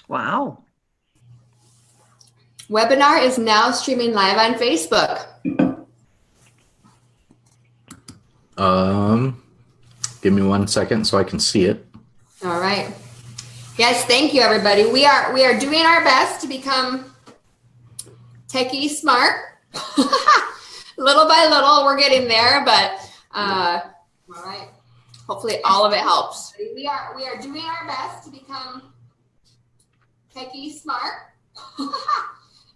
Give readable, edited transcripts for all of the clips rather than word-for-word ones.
Wow. Webinar is now streaming live on Facebook. Give me 1 second so I can see it. All right. Yes, thank you, everybody. We are doing our best to become techie smart. Little by little, we're getting there, but all right. Hopefully, all of it helps. We are doing our best to become techie smart.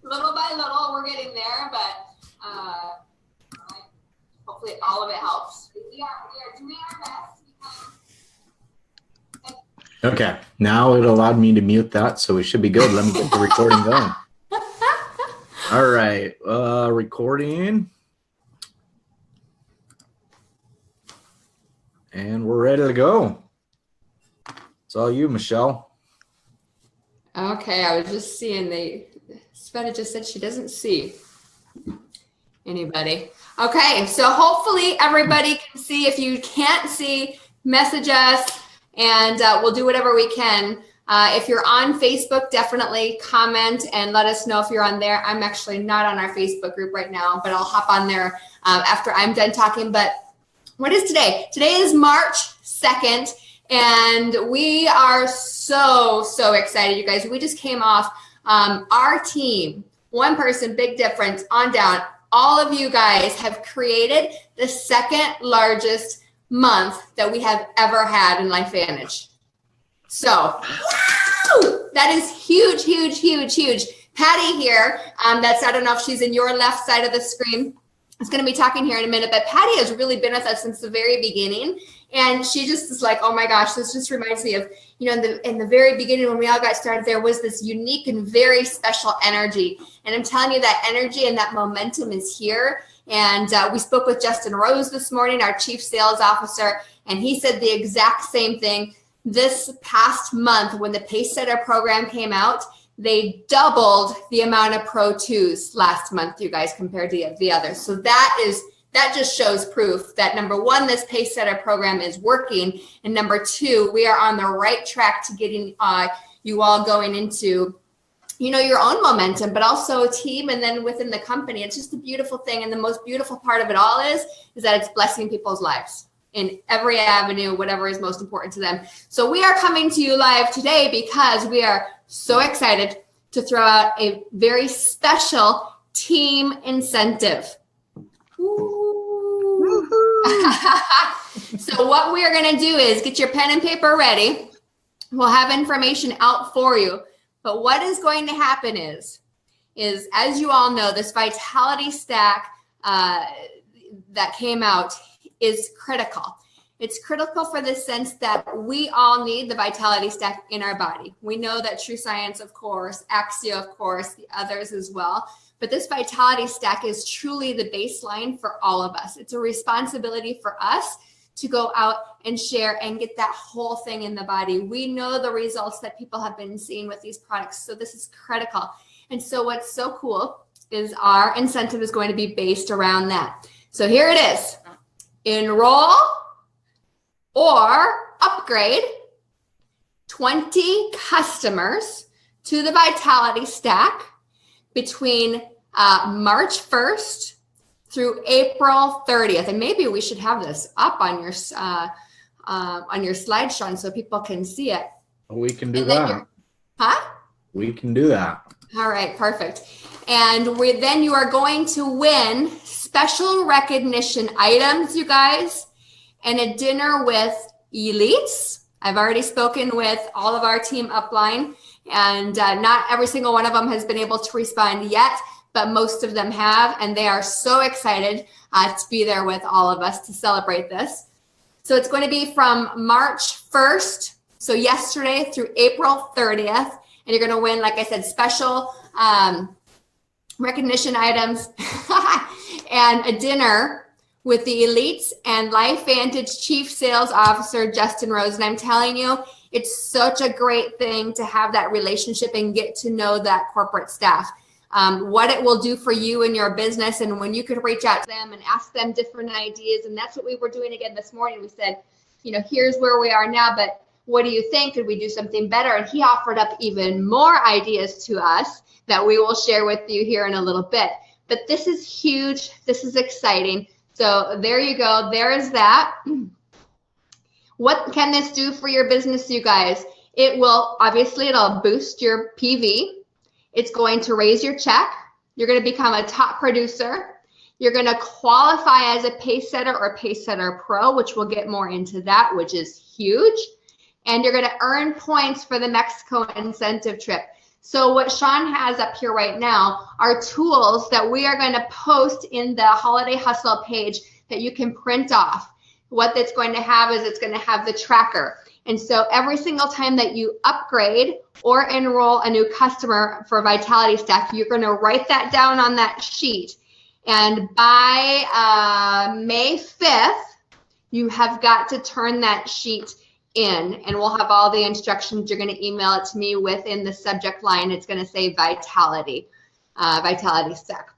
Little by little, we're getting there, but all right. Hopefully, all of it helps. We are doing our best to become. Okay, now it allowed me to mute that, so we should be good. Let me get the recording going. All right, recording. And we're ready to go. It's all you, Michelle. Okay, I was just seeing Sveta just said she doesn't see anybody. Okay, so hopefully everybody can see. If you can't see, message us and we'll do whatever we can. If you're on Facebook, definitely comment and let us know if you're on there. I'm actually not on our Facebook group right now, but I'll hop on there after I'm done talking. But what is today? Today is March 2nd, and we are so excited, you guys. We just came off our team, one person, big difference, on down. All of you guys have created the second largest month that we have ever had in LifeVantage. So, wow, that is huge, huge, huge, huge. Patty here, I don't know if she's in your left side of the screen, is going to be talking here in a minute, but Patty has really been with us since the very beginning. And she just is like, oh my gosh, this just reminds me of, in the very beginning when we all got started, there was this unique and very special energy. And I'm telling you, that energy and that momentum is here. And we spoke with Justin Rose this morning, our chief sales officer, and he said the exact same thing. This past month, when the Pacesetter program came out, they doubled the amount of Pro 2s last month, you guys, compared to the others. So that just shows proof that, number one, this Pacesetter program is working, and number two, we are on the right track to getting you all going into, your own momentum, but also a team, and then within the company. It's just a beautiful thing, and the most beautiful part of it all is that it's blessing people's lives in every avenue, whatever is most important to them. So we are coming to you live today because we are so excited to throw out a very special team incentive. So what we are going to do is get your pen and paper ready. We'll have information out for you. But what is going to happen is as you all know, this Vitality Stack that came out is critical. It's critical for the sense that we all need the Vitality Stack in our body. We know that True Science, of course, Axio, of course, the others as well. But this Vitality Stack is truly the baseline for all of us. It's a responsibility for us to go out and share and get that whole thing in the body. We know the results that people have been seeing with these products. So this is critical. And so what's so cool is our incentive is going to be based around that. So here it is. Enroll or upgrade 20 customers to the Vitality Stack between March 1st through April 30th. And maybe we should have this up on your slide, Sean, so people can see it. We can do that. We can do that. All right, perfect. And then you are going to win special recognition items, you guys, and a dinner with elites. I've already spoken with all of our team upline, and not every single one of them has been able to respond yet, but most of them have, and they are so excited to be there with all of us to celebrate this. So it's going to be from March 1st, so yesterday, through April 30th, and you're going to win, like I said, special recognition items and a dinner with the elites and LifeVantage Chief Sales Officer, Justin Rose. And I'm telling you, it's such a great thing to have that relationship and get to know that corporate staff. What it will do for you and your business, and when you could reach out to them and ask them different ideas. And that's what we were doing again this morning. We said, here's where we are now, but What do you think? Could we do something better? And he offered up even more ideas to us that we will share with you here in a little bit. But this is huge. This is exciting. So there you go. There is that. What can this do for your business, you guys? It will, obviously, it'll boost your PV. It's going to raise your check. You're going to become a top producer. You're going to qualify as a pace setter or pace setter pro, which we'll get more into that, which is huge. And you're going to earn points for the Mexico incentive trip. So what Sean has up here right now are tools that we are going to post in the Holiday Hustle page that you can print off. What that's going to have is it's going to have the tracker. And so every single time that you upgrade or enroll a new customer for Vitality Stack, you're going to write that down on that sheet. And by May 5th, you have got to turn that sheet in, and we'll have all the instructions. You're going to email it to me within the subject line. It's going to say Vitality Stack.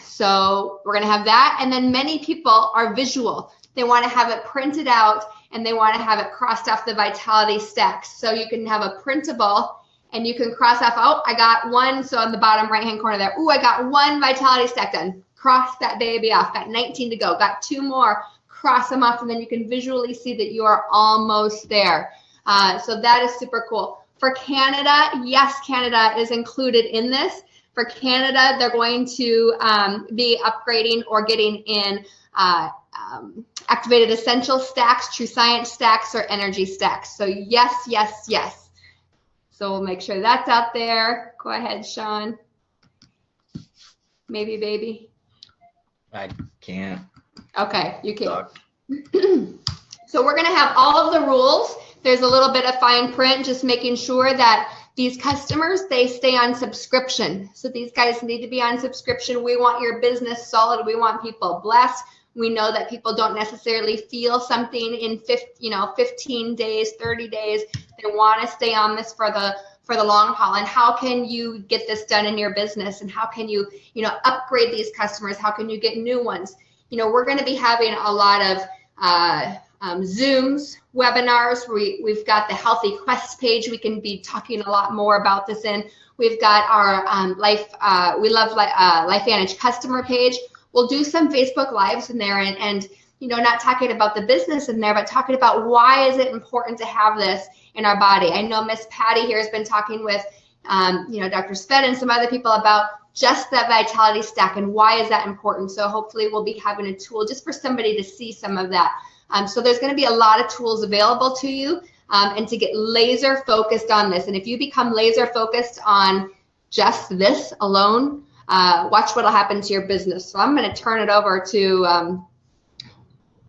So we're going to have that. And then many people are visual. They want to have it printed out and they want to have it crossed off the Vitality Stack. So you can have a printable and you can cross off, oh, I got one. So on the bottom right-hand corner there, oh, I got one Vitality Stack done. Cross that baby off. Got 19 to go. Got 2 more. Cross them off, and then you can visually see that you are almost there. So that is super cool. For Canada, yes, Canada is included in this. For Canada, they're going to be upgrading or getting in activated essential stacks, true science stacks, or energy stacks. So yes, yes, yes. So we'll make sure that's out there. Go ahead, Sean. Maybe, baby. I can't. Okay, you can. So we're going to have all of the rules. There's a little bit of fine print, just making sure that these customers, they stay on subscription. So these guys need to be on subscription. We want your business solid. We want people blessed. We know that people don't necessarily feel something in 15 days, 30 days. They want to stay on this for the long haul. And how can you get this done in your business? And how can you, upgrade these customers? How can you get new ones? We're going to be having a lot of Zooms, webinars. We've got the Healthy Quest page. We can be talking a lot more about this in. We've got our LifeVantage customer page. We'll do some Facebook Lives in there and not talking about the business in there, but talking about why is it important to have this in our body. I know Miss Patty here has been talking with, Dr. Sved and some other people about just that Vitality Stack and why is that important. So hopefully we'll be having a tool just for somebody to see some of that. So there's going to be a lot of tools available to you and to get laser focused on this. And if you become laser focused on just this alone, watch what'll happen to your business. So I'm going to turn it over to,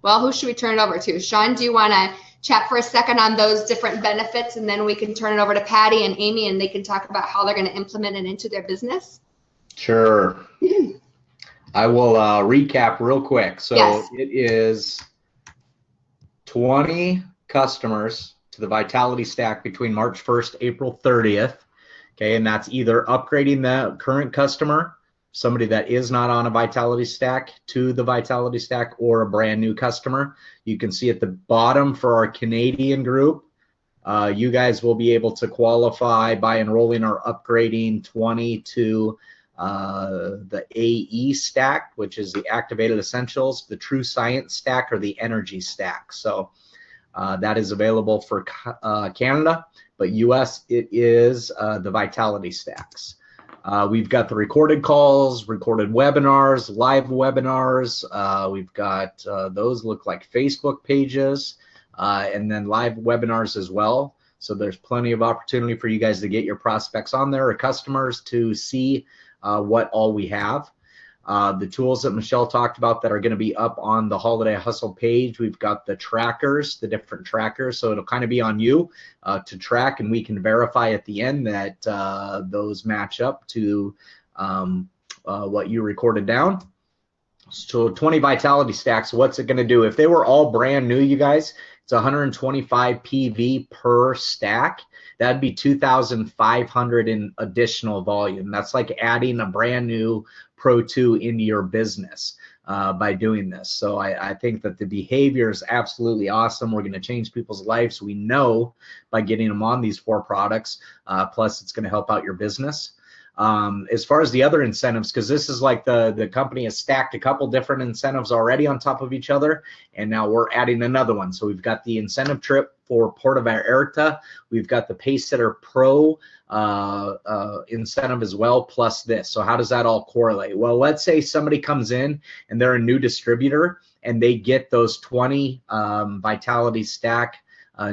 who should we turn it over to? Sean, do you want to chat for a second on those different benefits, and then we can turn it over to Patty and Amy, and they can talk about how they're going to implement it into their business? Sure. I will recap real quick. So yes. It is 20 customers to the Vitality Stack between March 1st, April 30th. Okay, and that's either upgrading the current customer, somebody that is not on a Vitality Stack, to the Vitality Stack, or a brand new customer. You can see at the bottom for our Canadian group, you guys will be able to qualify by enrolling or upgrading 20 to the AE stack, which is the Activated Essentials, the True Science stack, or the Energy stack. So that is available for Canada, but US, it is the Vitality stacks. We've got the recorded calls, recorded webinars, live webinars. We've got those look like Facebook pages, and then live webinars as well. So there's plenty of opportunity for you guys to get your prospects on there or customers to see what all we have. The tools that Michelle talked about that are going to be up on the Holiday Hustle page, we've got the trackers, the different trackers. So it'll kind of be on you to track, and we can verify at the end that those match up to what you recorded down. So 20 Vitality Stacks, what's it going to do? If they were all brand new, you guys, it's 125 PV per stack. That'd be 2,500 in additional volume. That's like adding a brand new Pro 2 into your business. by doing this. So I think that the behavior is absolutely awesome. We're going to change people's lives. We know by getting them on these 4 products, plus it's going to help out your business. As far as the other incentives, because this is like the company has stacked a couple different incentives already on top of each other, and now we're adding another one. So we've got the incentive trip for Puerto Vallarta. We've got the Pacesetter Pro incentive as well, plus this. So how does that all correlate? Well, let's say somebody comes in and they're a new distributor and they get those 20 Vitality Stack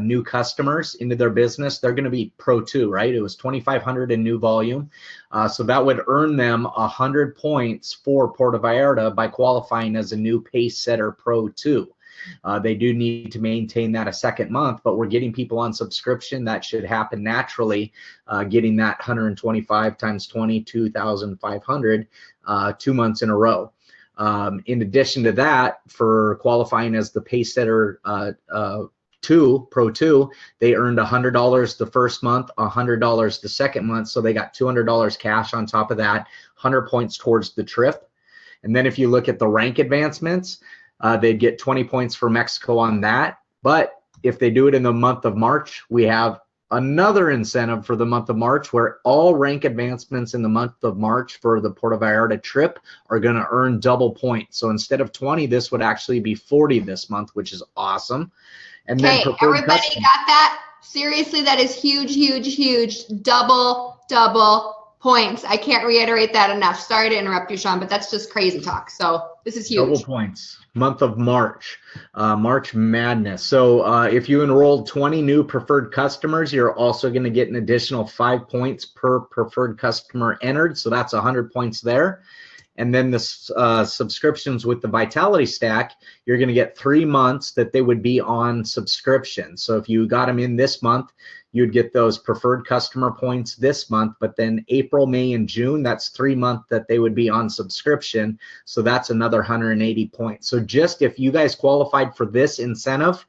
new customers into their business. They're going to be Pro 2, right? It was 2,500 in new volume. So that would earn them 100 points for Puerto Vallarta by qualifying as a new Pacesetter Pro 2. They do need to maintain that a second month, but we're getting people on subscription. That should happen naturally, getting that 125 times 20, 2,500, 2 months in a row. In addition to that, for qualifying as the Pacesetter Pro 2, they earned $100 the first month, $100 the second month, so they got $200 cash on top of that, 100 points towards the trip. And then if you look at the rank advancements, they'd get 20 points for Mexico on that. But if they do it in the month of March, we have another incentive for the month of March where all rank advancements in the month of March for the Puerto Vallarta trip are going to earn double points. So instead of 20, this would actually be 40 this month, which is awesome. And then everybody got that? Seriously, that is huge, huge, huge. Double points. I can't reiterate that enough. Sorry to interrupt you, Sean, but that's just crazy talk. So this is huge. Double points. Month of March. March Madness. So if you enrolled 20 new preferred customers, you're also going to get an additional 5 points per preferred customer entered. So that's 100 points there. And then the subscriptions with the Vitality Stack, you're going to get 3 months that they would be on subscription. So if you got them in this month, you'd get those preferred customer points this month. But then April, May, and June, that's 3 months that they would be on subscription. So that's another 180 points. So just if you guys qualified for this incentive,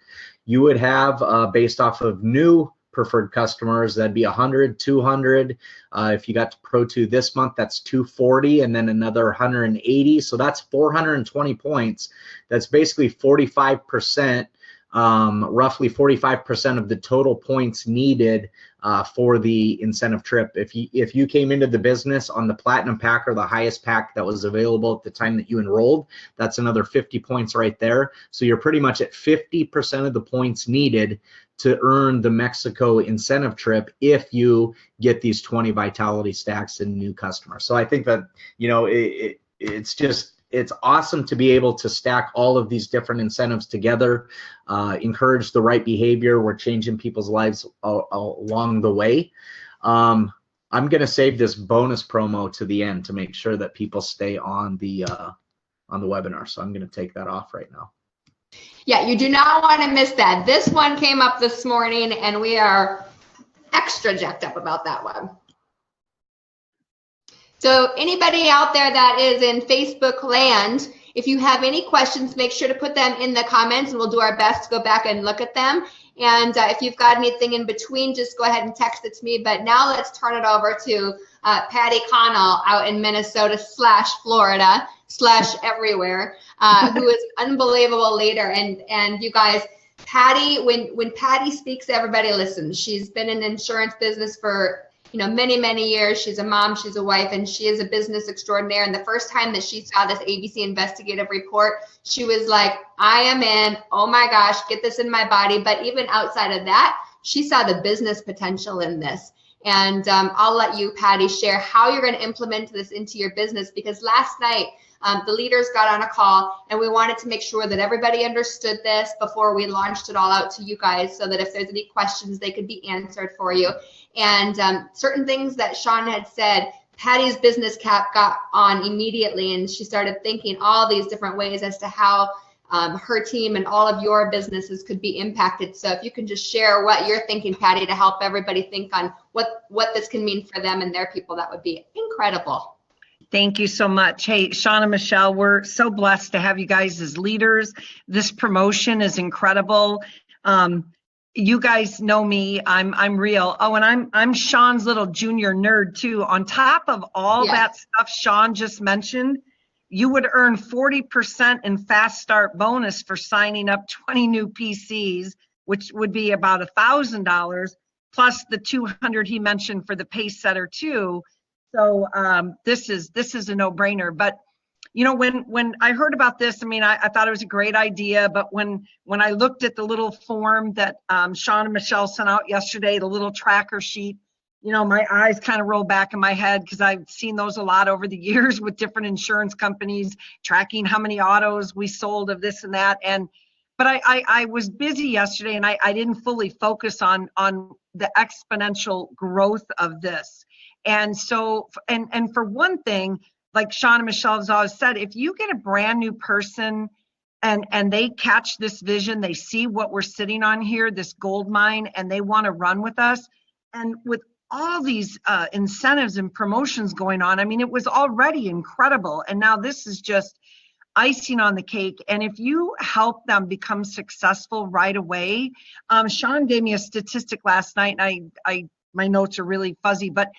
you would have, based off of new preferred customers, that'd be 100, 200. If you got to Pro 2 this month, that's 240, and then another 180. So that's 420 points. That's basically 45%, roughly 45% of the total points needed for the incentive trip. If you came into the business on the Platinum Pack or the highest pack that was available at the time that you enrolled, that's another 50 points right there. So you're pretty much at 50% of the points needed to earn the Mexico incentive trip if you get these 20 Vitality Stacks and new customers. So I think that, you know, it's awesome to be able to stack all of these different incentives together, encourage the right behavior. We're changing people's lives along the way. I'm going to save this bonus promo to the end to make sure that people stay on the webinar. So I'm going to take that off right now. Yeah, you do not want to miss that. This one came up this morning, and we are extra jacked up about that one. So anybody out there that is in Facebook land, if you have any questions, make sure to put them in the comments, and we'll do our best to go back and look at them. And if you've got anything in between, just go ahead and text it to me. But now let's turn it over to Patty Connell out in Minnesota / Florida / everywhere, who is an unbelievable leader. And you guys, Patty, when Patty speaks, everybody listens. She's been in the insurance business for many, many years. She's a mom, she's a wife, and she is a business extraordinaire. And the first time that she saw this ABC investigative report, she was like, I am in, oh my gosh, get this in my body. But even outside of that, she saw the business potential in this. And I'll let you, Patty, share how you're going to implement this into your business, because last night, the leaders got on a call, and we wanted to make sure that everybody understood this before we launched it all out to you guys, so that if there's any questions, they could be answered for you. And certain things that Sean had said, Patty's business cap got on immediately, and she started thinking all these different ways as to how her team and all of your businesses could be impacted. So if you can just share what you're thinking, Patty, to help everybody think on what this can mean for them and their people, that would be incredible. Thank you so much. Hey, Sean and Michelle, we're so blessed to have you guys as leaders. This promotion is incredible. You guys know me. I'm real. Oh, and I'm Sean's little junior nerd too. On top of all that stuff Sean just mentioned, you would earn 40% in fast start bonus for signing up 20 new PCs, which would be about $1,000 plus the 200 he mentioned for the pace setter too. So this is a no-brainer. But you know, when I heard about this, I mean, I thought it was a great idea. But when I looked at the little form that Sean and Michelle sent out yesterday, the little tracker sheet, you know, my eyes kind of roll back in my head because I've seen those a lot over the years with different insurance companies tracking how many autos we sold of this and that. But I was busy yesterday and I didn't fully focus on the exponential growth of this. And so, and for one thing, like Sean and Michelle has always said, if you get a brand new person and they catch this vision, they see what we're sitting on here, this gold mine, and they want to run with us. And with all these incentives and promotions going on, I mean, it was already incredible. And now this is just icing on the cake. And if you help them become successful right away, Sean gave me a statistic last night, and my notes are really fuzzy, but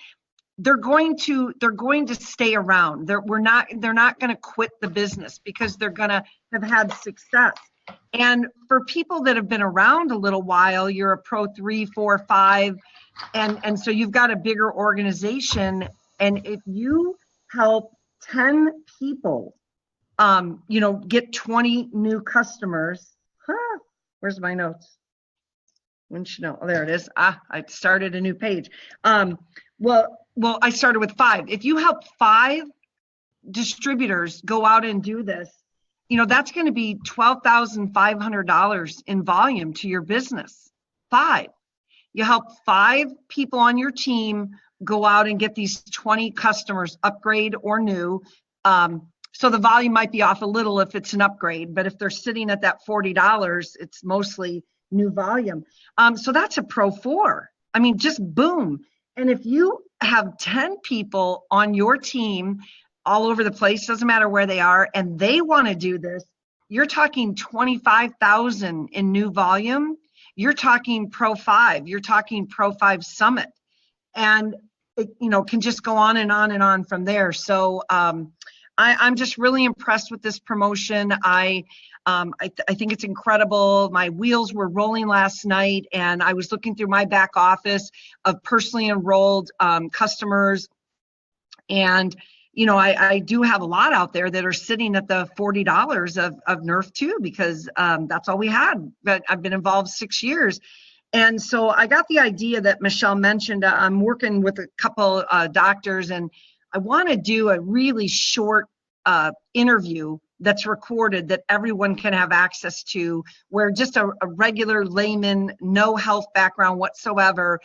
they're going to stay around. They're not going to quit the business because they're going to have had success. And for people that have been around a little while, you're a pro 3, 4, 5, and so you've got a bigger organization. And if you help 10 people, you know, get 20 new customers. Where's my notes? Wouldn't you know? Oh, there it is. I started a new page. Well, I started with 5. If you help 5 distributors go out and do this, you know, that's going to be $12,500 in volume to your business. 5. You help 5 people on your team go out and get these 20 customers, upgrade or new. So the volume might be off a little if it's an upgrade, but if they're sitting at that $40, it's mostly new volume. So that's a pro 4. I mean, just boom. And if you have 10 people on your team all over the place, doesn't matter where they are, and they want to do this, you're talking 25,000 in new volume. You're talking pro 5. You're talking pro 5 summit. And it, you know, can just go on and on and on from there. So I'm just really impressed with this promotion. I think it's incredible. My wheels were rolling last night, and I was looking through my back office of personally enrolled customers. And, you know, I do have a lot out there that are sitting at the $40 of Nerf too, because that's all we had. But I've been involved 6 years. And so I got the idea that Michelle mentioned. I'm working with a couple doctors, and I want to do a really short interview that's recorded that everyone can have access to, where just a regular layman, no health background whatsoever,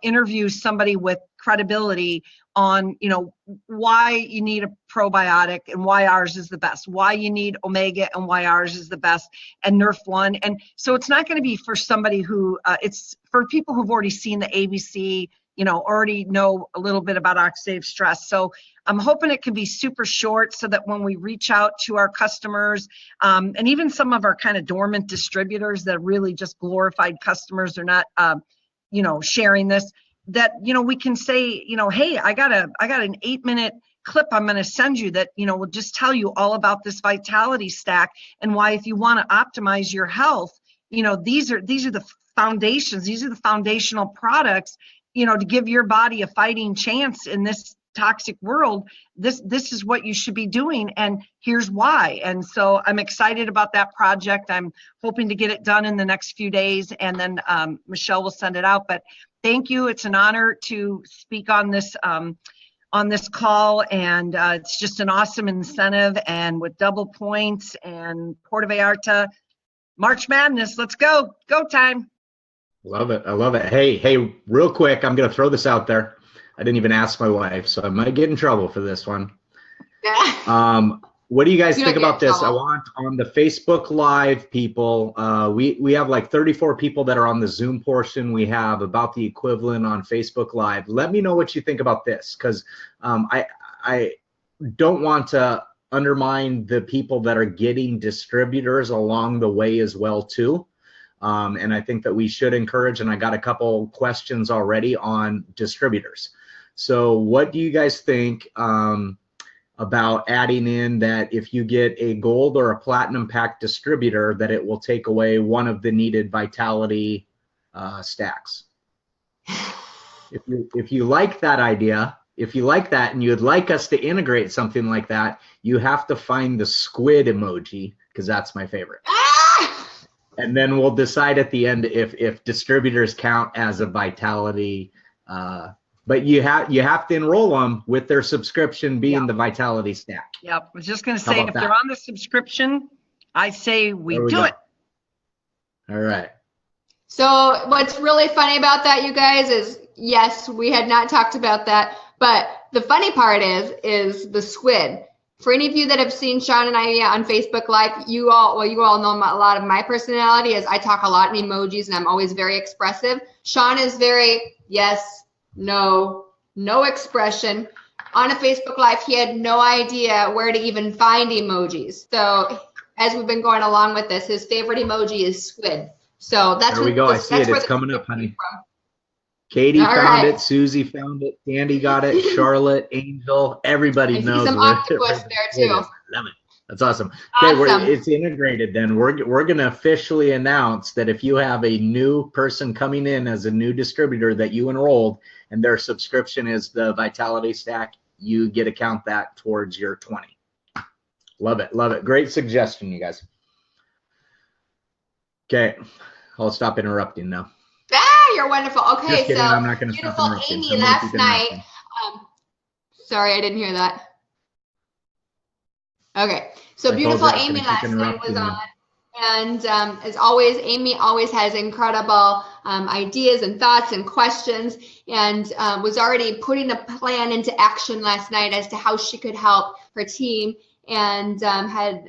interviews somebody with credibility on, you know, why you need a probiotic and why ours is the best, why you need omega and why ours is the best, and Nerf One. And so it's not going to be for somebody who, it's for people who've already seen the ABC, you know, already know a little bit about oxidative stress. So I'm hoping it can be super short so that when we reach out to our customers, and even some of our kind of dormant distributors that are really just glorified customers, they're not, you know, sharing this, that, you know, we can say, you know, hey, I got an 8-minute clip I'm going to send you that, you know, will just tell you all about this vitality stack and why, if you want to optimize your health, you know, these are the foundations, these are the foundational products, you know, to give your body a fighting chance in this toxic world. This is what you should be doing, and here's why. And so I'm excited about that project. I'm hoping to get it done in the next few days, and then Michelle will send it out. But thank you. It's an honor to speak on this call, and it's just an awesome incentive, and with double points and Puerto Vallarta, March Madness. Let's go time. Love it. I love it. Hey, real quick, I'm going to throw this out there. I didn't even ask my wife, so I might get in trouble for this one. What do you guys think about this? I want on the Facebook Live people, we have like 34 people that are on the Zoom portion. We have about the equivalent on Facebook Live. Let me know what you think about this, because I don't want to undermine the people that are getting distributors along the way as well too. And I think that we should encourage, and I got a couple questions already on distributors. So what do you guys think? about adding in that if you get a gold or a platinum pack distributor, that it will take away one of the needed Vitality stacks. If you like that idea, if you like that and you'd like us to integrate something like that, you have to find the squid emoji, because that's my favorite. And then we'll decide at the end if distributors count as a Vitality. But you have to enroll them with their subscription being the Vitality stack. Yep. I was just going to How say, about if that? they're on the subscription, I say we There we do go. it. All right. So what's really funny about that, you guys, is yes, we had not talked about that, but the funny part is the squid. For any of you that have seen Sean and I on Facebook Live, you all know a lot of my personality is I talk a lot in emojis and I'm always very expressive. Sean is very yes, no expression. On a Facebook Live, he had no idea where to even find emojis. So as we've been going along with this, his favorite emoji is squid. So that's There we go. I see it. It's coming up, honey. Katie found it. Susie found it. Sandy got it. Charlotte, Angel, everybody knows. Some octopus there too. Love it. That's awesome. Okay, it's integrated then. We're going to officially announce that if you have a new person coming in as a new distributor that you enrolled and their subscription is the Vitality stack, you get to count that towards your 20. Love it. Love it. Great suggestion, you guys. Okay, I'll stop interrupting now. You're wonderful. Okay, Just kidding, so I'm not going to stop beautiful interrupting. Amy last night. Sorry, I didn't hear that. Okay, so beautiful Amy last night was on, and as always, Amy always has incredible ideas and thoughts and questions, and was already putting a plan into action last night as to how she could help her team, and had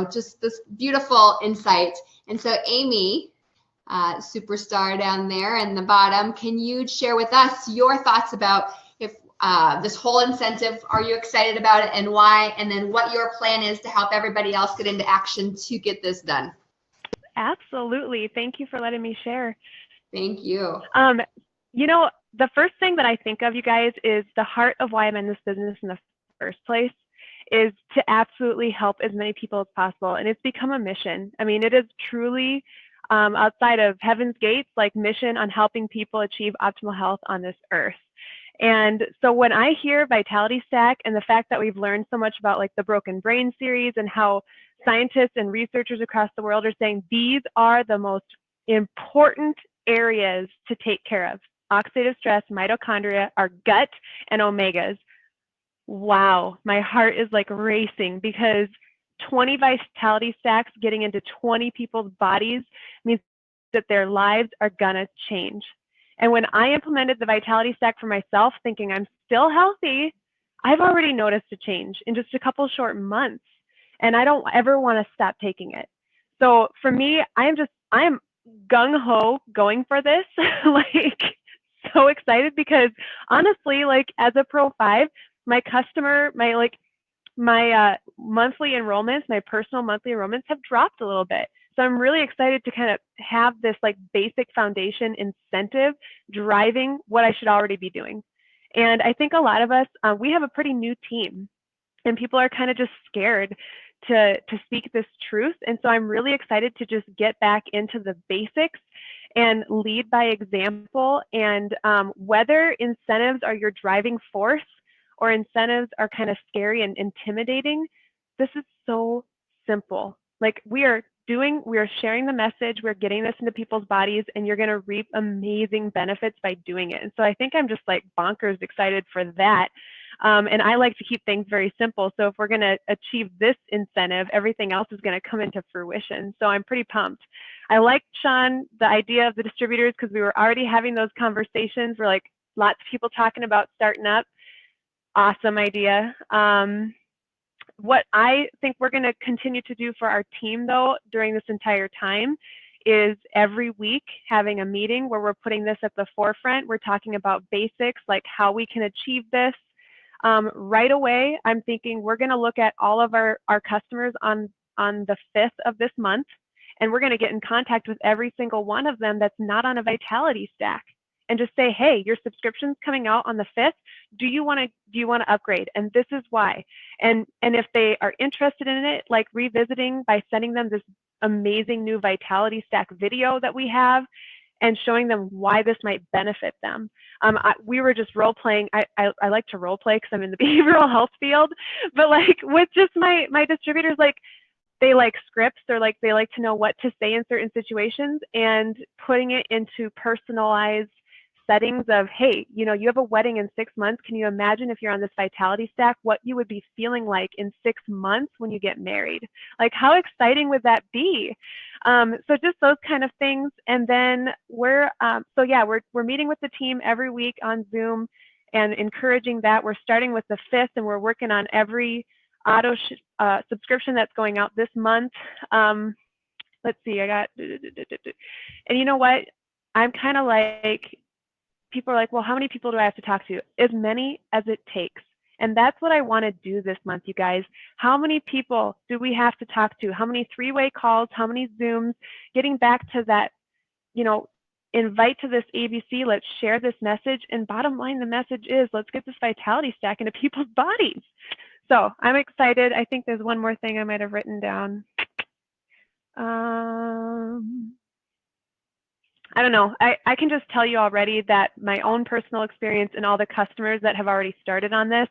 just this beautiful insight. And so Amy, superstar down there in the bottom, can you share with us your thoughts about if this whole incentive, are you excited about it and why, and then what your plan is to help everybody else get into action to get this done? Absolutely. Thank you for letting me share. Thank you. The first thing that I think of, you guys, is the heart of why I'm in this business in the first place is to absolutely help as many people as possible. And it's become a mission. I mean, it is truly outside of Heaven's Gates, like mission on helping people achieve optimal health on this earth. And so when I hear Vitality Stack and the fact that we've learned so much about like the Broken Brain series and how scientists and researchers across the world are saying these are the most important areas to take care of: oxidative stress, mitochondria, our gut, and omegas. Wow, my heart is like racing, because 20 Vitality Stacks getting into 20 people's bodies means that their lives are gonna change. And when I implemented the Vitality Stack for myself, thinking I'm still healthy, I've already noticed a change in just a couple short months, and I don't ever want to stop taking it. So for me, I'm gung-ho going for this, like so excited, because honestly, like as a Pro 5, my monthly enrollments, my personal monthly enrollments have dropped a little bit. So I'm really excited to kind of have this like basic foundation incentive driving what I should already be doing. And I think a lot of us, we have a pretty new team, and people are kind of just scared to speak this truth. And so I'm really excited to just get back into the basics and lead by example. And whether incentives are your driving force or incentives are kind of scary and intimidating, this is so simple. Like we are sharing the message, we're getting this into people's bodies, and you're going to reap amazing benefits by doing it. And so I think I'm just like bonkers excited for that. And I like to keep things very simple. So if we're going to achieve this incentive, everything else is going to come into fruition. So I'm pretty pumped. I like, Sean, the idea of the distributors, because we were already having those conversations. We're like lots of people talking about starting up. Awesome idea. What I think we're going to continue to do for our team, though, during this entire time is every week having a meeting where we're putting this at the forefront. We're talking about basics, like how we can achieve this. Right away, I'm thinking we're going to look at all of our customers on the 5th of this month, and we're going to get in contact with every single one of them that's not on a Vitality Stack. and just say, hey, your subscription's coming out on the 5th. Do you want to upgrade? And this is why. And if they are interested in it, like revisiting by sending them this amazing new Vitality Stack video that we have and showing them why this might benefit them. We were just role playing. I like to role play because I'm in the behavioral health field, but like with just my distributors, like they like scripts, or like they like to know what to say in certain situations, and putting it into personalized settings of, hey, you know, you have a wedding in 6 months. Can you imagine if you're on this Vitality Stack, what you would be feeling like in 6 months when you get married? Like, how exciting would that be? So just those kind of things. And then we're meeting with the team every week on Zoom and encouraging that. We're starting with the 5th, and we're working on every auto subscription that's going out this month. Let's see, and you know what? I'm kind of like, people are like, well, how many people do I have to talk to? As many as it takes. And that's what I want to do this month, you guys. How many people do we have to talk to? How many 3-way calls? How many Zooms? Getting back to that, you know, invite to this ABC, let's share this message. And bottom line, the message is, let's get this Vitality Stack into people's bodies. So I'm excited. I think there's one more thing I might have written down. I don't know. I can just tell you already that my own personal experience and all the customers that have already started on this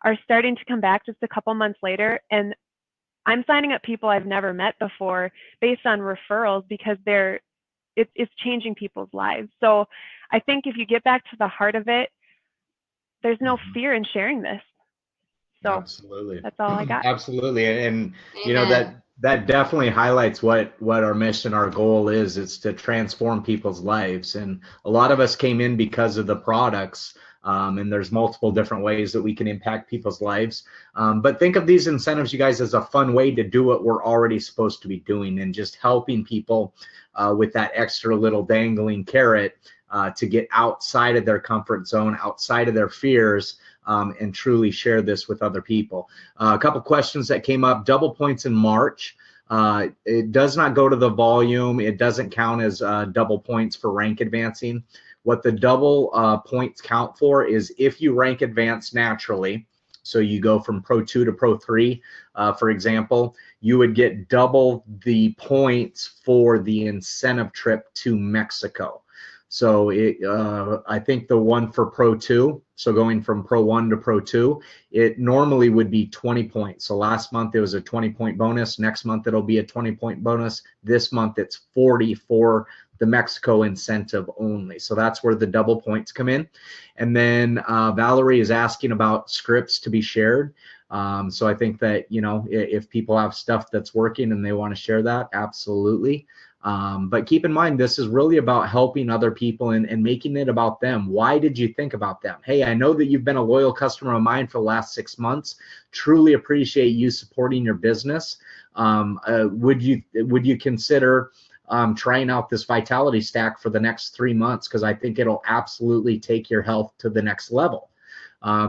are starting to come back just a couple months later. And I'm signing up people I've never met before based on referrals, because it's changing people's lives. So I think if you get back to the heart of it, there's no fear in sharing this. So absolutely, that's all I got. Absolutely. And you know, Amen. that definitely highlights what our mission, our goal is. It's to transform people's lives. And a lot of us came in because of the products, and there's multiple different ways that we can impact people's lives. But think of these incentives, you guys, as a fun way to do what we're already supposed to be doing, and just helping people with that extra little dangling carrot to get outside of their comfort zone, outside of their fears, and truly share this with other people. A couple questions that came up. Double points in March. It does not go to the volume. It doesn't count as double points for rank advancing. What the double points count for is if you rank advance naturally, so you go from Pro 2 to Pro 3, for example, you would get double the points for the incentive trip to Mexico. So I think the one for Pro 2, so going from Pro 1 to Pro 2, it normally would be 20 points. So last month it was a 20-point bonus. Next month it'll be a 20-point bonus. This month it's 40 for the Mexico incentive only. So that's where the double points come in. And then Valerie is asking about scripts to be shared. So I think that, you know, if people have stuff that's working and they want to share that, absolutely. But keep in mind, this is really about helping other people and making it about them. Why did you think about them? Hey, I know that you've been a loyal customer of mine for the last 6 months. Truly appreciate you supporting your business. Would you consider trying out this Vitality Stack for the next 3 months? Because I think it'll absolutely take your health to the next level.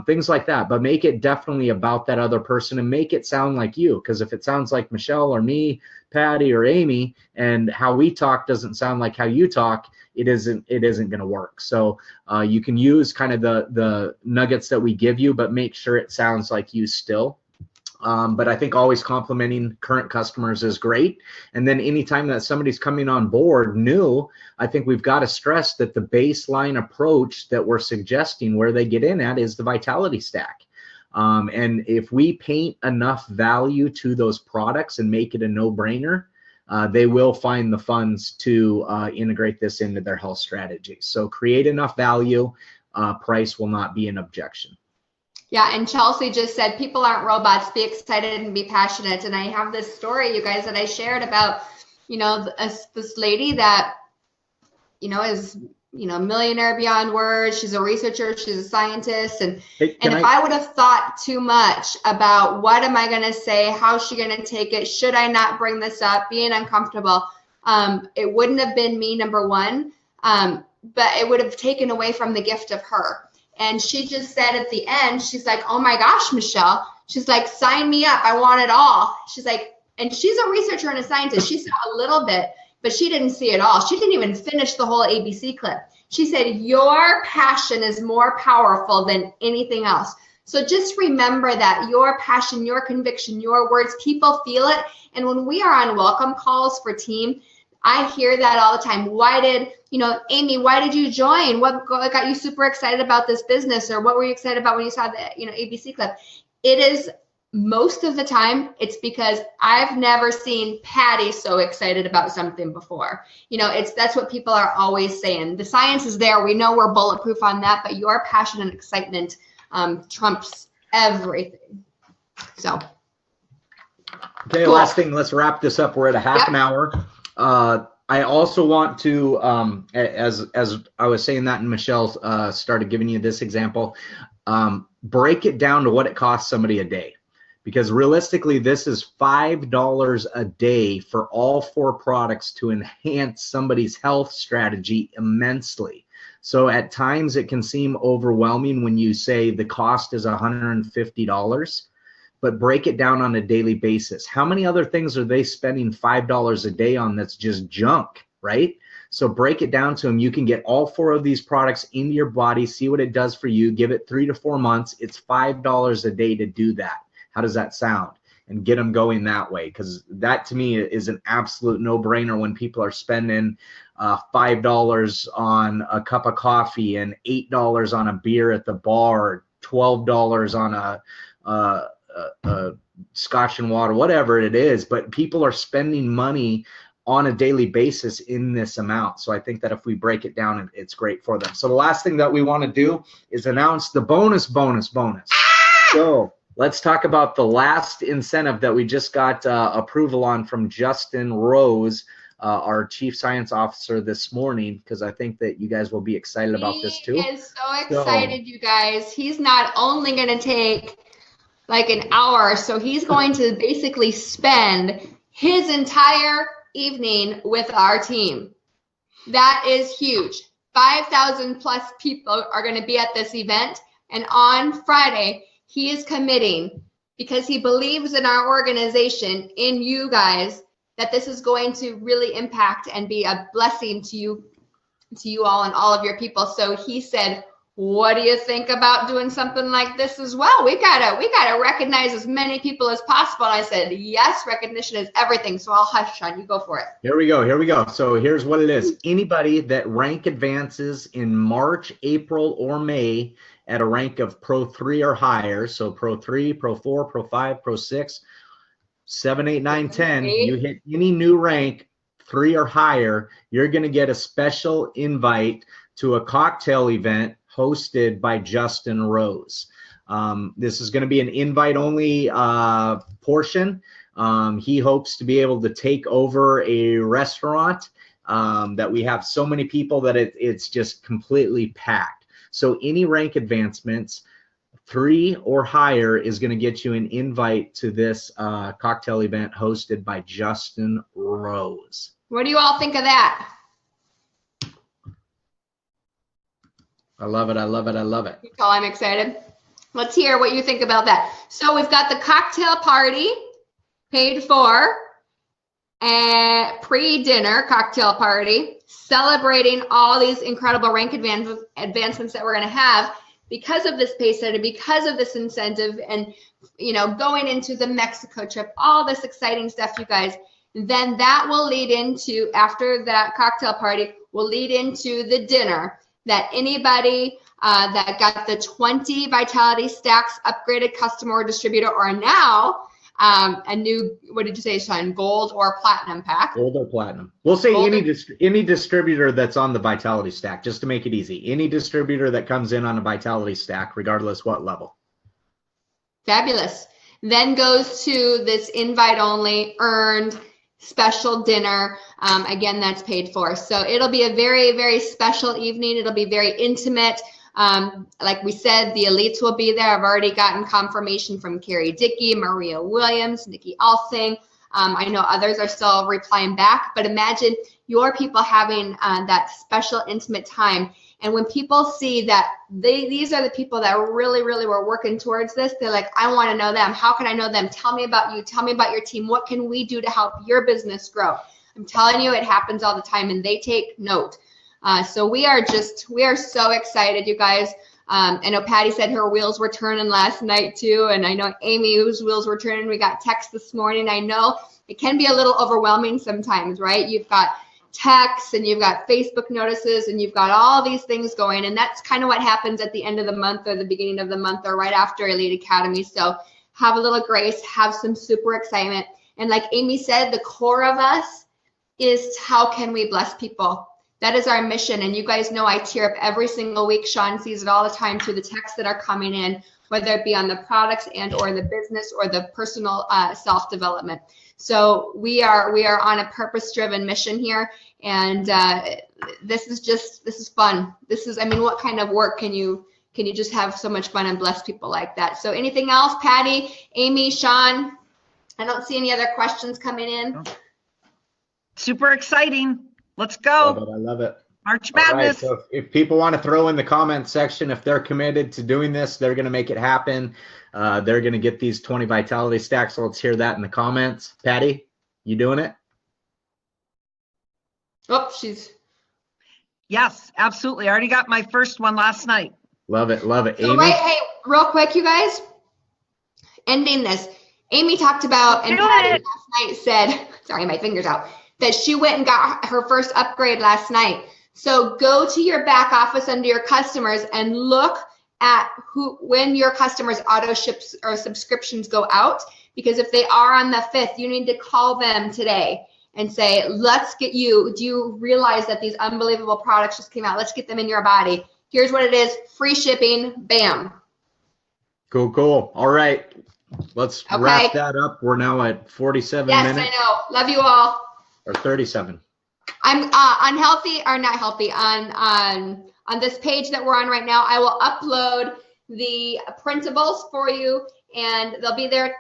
Things like that, but make it definitely about that other person, and make it sound like you. Because if it sounds like Michelle or me, Patty or Amy, and how we talk doesn't sound like how you talk, it isn't going to work. So you can use kind of the nuggets that we give you, but make sure it sounds like you still. But I think always complimenting current customers is great. And then anytime that somebody's coming on board new, I think we've got to stress that the baseline approach that we're suggesting where they get in at is the Vitality Stack. And if we paint enough value to those products and make it a no-brainer, they will find the funds to integrate this into their health strategy. So create enough value, price will not be an objection. Yeah, and Chelsea just said, people aren't robots, be excited and be passionate. And I have this story, you guys, that I shared about, you know, this lady that, you know, is, you know, millionaire beyond words. She's a researcher, she's a scientist. And if I would have thought too much about what am I going to say, how's she going to take it, should I not bring this up, being uncomfortable, it wouldn't have been me, number one, but it would have taken away from the gift of her. And she just said at the end, she's like, oh my gosh, Michelle. She's like, sign me up. I want it all. She's like, and she's a researcher and a scientist. She saw a little bit, but she didn't see it all. She didn't even finish the whole ABC clip. She said, your passion is more powerful than anything else. So just remember that your passion, your conviction, your words, people feel it. And when we are on welcome calls for team, I hear that all the time. Why did, Amy, why did you join? What got you super excited about this business? Or what were you excited about when you saw the, ABC clip? It is most of the time, it's because I've never seen Patty so excited about something before. That's what people are always saying. The science is there. We know we're bulletproof on that, but your passion and excitement trumps everything. So. Okay, cool. Last thing, let's wrap this up. We're at a half an hour. I also want to, as I was saying that, and Michelle started giving you this example, break it down to what it costs somebody a day. Because realistically, this is $5 a day for all 4 products to enhance somebody's health strategy immensely. So at times it can seem overwhelming when you say the cost is $150. But break it down on a daily basis. How many other things are they spending $5 a day on that's just junk, right? So break it down to them. You can get all 4 of these products into your body, see what it does for you, give it 3 to 4 months. It's $5 a day to do that. How does that sound? And get them going that way, because that to me is an absolute no-brainer when people are spending $5 on a cup of coffee and $8 on a beer at the bar, $12 on a scotch and water, whatever it is. But people are spending money on a daily basis in this amount. So I think that if we break it down, it's great for them. So the last thing that we want to do is announce the bonus. So let's talk about the last incentive that we just got approval on from Justin Rose, our Chief Science Officer, this morning, because I think that you guys will be excited about this too. He is so excited, you guys. He's not only going to take like an hour, so he's going to basically spend his entire evening with our team. That is huge. 5,000 plus people are going to be at this event, and on Friday, he is committing, because he believes in our organization, in you guys, that this is going to really impact and be a blessing to you all and all of your people. So he said, what do you think about doing something like this as well? We gotta recognize as many people as possible. And I said, yes, recognition is everything. So I'll hush, Sean, you go for it. Here we go. So here's what it is. Anybody that rank advances in March, April, or May at a rank of Pro 3 or higher, so Pro 3, Pro 4, Pro 5, Pro 6, 7, 8, 9, 10, you hit any new rank 3 or higher, you're going to get a special invite to a cocktail event hosted by Justin Rose. This is going to be an invite-only portion. He hopes to be able to take over a restaurant that we have so many people that it's just completely packed. So any rank advancements 3 or higher is going to get you an invite to this cocktail event hosted by Justin Rose. What do you all think of that? I love it. You tell I'm excited. Let's hear what you think about that. So we've got the cocktail party paid for, and pre-dinner cocktail party, celebrating all these incredible rank advancements that we're going to have because of this pay study, because of this incentive, and going into the Mexico trip, all this exciting stuff, you guys. Then that will lead into, after that cocktail party, will lead into the dinner that anybody that got the 20 Vitality Stacks upgraded customer or distributor, or now a new, what did you say, Sean, gold or platinum pack? Gold or platinum. We'll say any distributor that's on the Vitality Stack, just to make it easy. Any distributor that comes in on a Vitality Stack, regardless what level. Fabulous. Then goes to this invite-only earned special dinner. Again, that's paid for. So it'll be a very, very special evening. It'll be very intimate. Like we said, the elites will be there. I've already gotten confirmation from Carrie Dickey, Maria Williams, Nikki Alsing. I know others are still replying back, but imagine your people having that special intimate time. And when people see that these are the people that really, really were working towards this, they're like, I want to know them. How can I know them? Tell me about you. Tell me about your team. What can we do to help your business grow? I'm telling you, it happens all the time, and they take note. So we are so excited, you guys. I know Patty said her wheels were turning last night too, and I know Amy, whose wheels were turning, we got text this morning. I know it can be a little overwhelming sometimes, right? You've got texts and you've got Facebook notices and you've got all these things going, and that's kind of what happens at the end of the month or the beginning of the month or right after Elite Academy. So have a little grace, have some super excitement. And like Amy said, the core of us is how can we bless people? That is our mission. And you guys know I tear up every single week. Sean sees it all the time through the texts that are coming in, whether it be on the products and or the business or the personal self-development. So we are on a purpose-driven mission here. And this is fun. I mean, what kind of work can you just have so much fun and bless people like that? So anything else, Patty, Amy, Sean? I don't see any other questions coming in. Super exciting. Let's go. Love it. I love it. March All right, Madness. so if people want to throw in the comment section, if they're committed to doing this, they're going to make it happen. They're going to get these 20 Vitality Stacks. So let's hear that in the comments. Patty, you doing it? Oh, Yes, absolutely. I already got my first one last night. Love it. Love it. So Amy? hey, real quick, you guys, ending this. Amy talked about, and Patty last night said, sorry, my finger's out, that she went and got her first upgrade last night. So go to your back office under your customers and look at when your customers auto ships or subscriptions go out, because if they are on the 5th, you need to call them today and say, let's get you, do you realize that these unbelievable products just came out? Let's get them in your body. Here's what it is, free shipping, bam. Cool. All right. Let's wrap that up. We're now at 47 minutes. Yes, I know. Love you all. Or 37. I'm unhealthy or not healthy on this page that we're on right now. I will upload the printables for you and they'll be there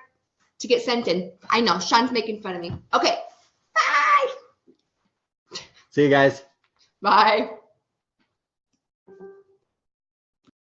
to get sent in. I know Sean's making fun of me. Okay. Bye. See you guys. Bye.